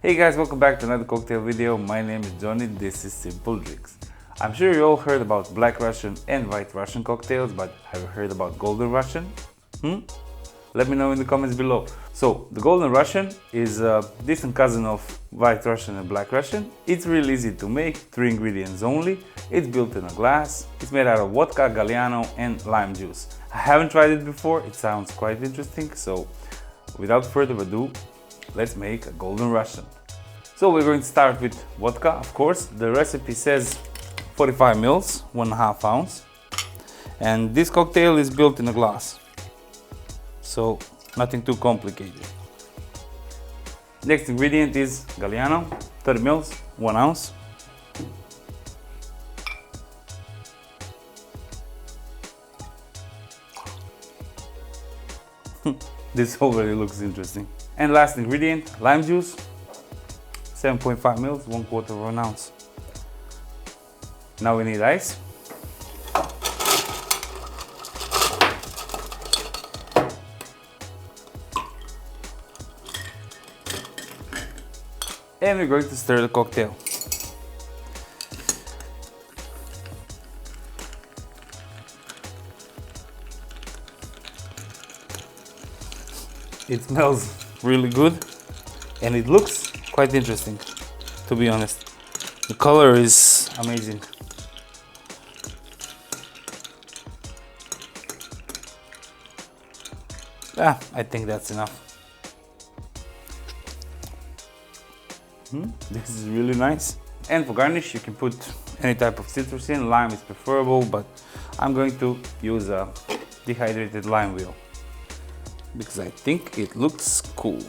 Hey guys, welcome back to another cocktail video. My name is Johnny, this is Simple Drinks. I'm sure you all heard about Black Russian and White Russian cocktails, but have you heard about Golden Russian? Let me know in the comments below. So, the Golden Russian is a distant cousin of White Russian and Black Russian. It's really easy to make, 3 ingredients only. It's built in a glass. It's made out of vodka, Galliano and lime juice. I haven't tried it before, it sounds quite interesting, so without further ado, let's make a Golden Russian. So we're going to start with vodka, of course. The recipe says 45 ml, 1.5 ounce. And this cocktail is built in a glass. So nothing too complicated. Next ingredient is Galliano, 30 ml, 1 ounce. This already looks interesting. And last ingredient, lime juice, 7.5 ml, 1/4 of an ounce. Now we need ice. And we're going to stir the cocktail. It smells really good and it looks quite interesting, to be honest. The color is amazing. I think that's enough. This is really nice. And for garnish you can put any type of citrus in. Lime is preferable, but I'm going to use a dehydrated lime wheel because I think it looks cool.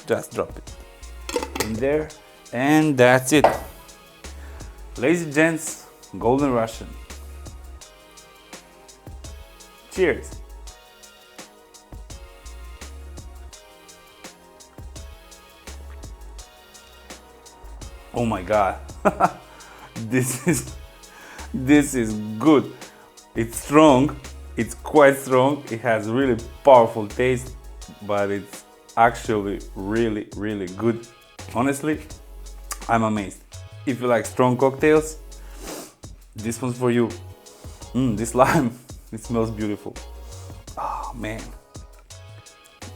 Just drop it in there and that's it. Ladies and gents, Golden Russian. Cheers. Oh my god. This is good. It's strong. It's quite strong. It has really powerful taste, but it's actually really good. Honestly, I'm amazed. If you like strong cocktails, this one's for you. This lime, it smells beautiful. Oh man,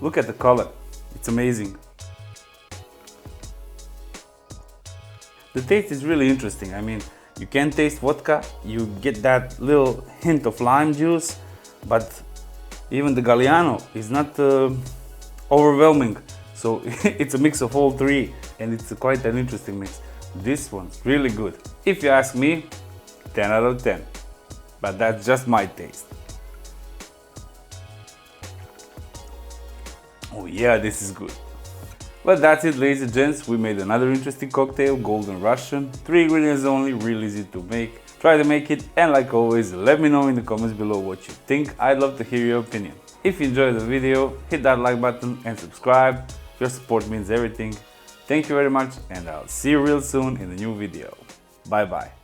look at the color, it's amazing. The taste is really interesting. I mean, you can taste vodka, you get that little hint of lime juice, but even the Galliano is not overwhelming. So it's a mix of all three and it's quite an interesting mix. This one's really good. If you ask me, 10 out of 10. But that's just my taste. Oh yeah, this is good. But that's it, ladies and gents. We made another interesting cocktail, Golden Russian. 3 ingredients only, real easy to make. Try to make it, and like always, let me know in the comments below what you think. I'd love to hear your opinion. If you enjoyed the video, hit that like button and subscribe. Your support means everything. Thank you very much, and I'll see you real soon in a new video. Bye bye.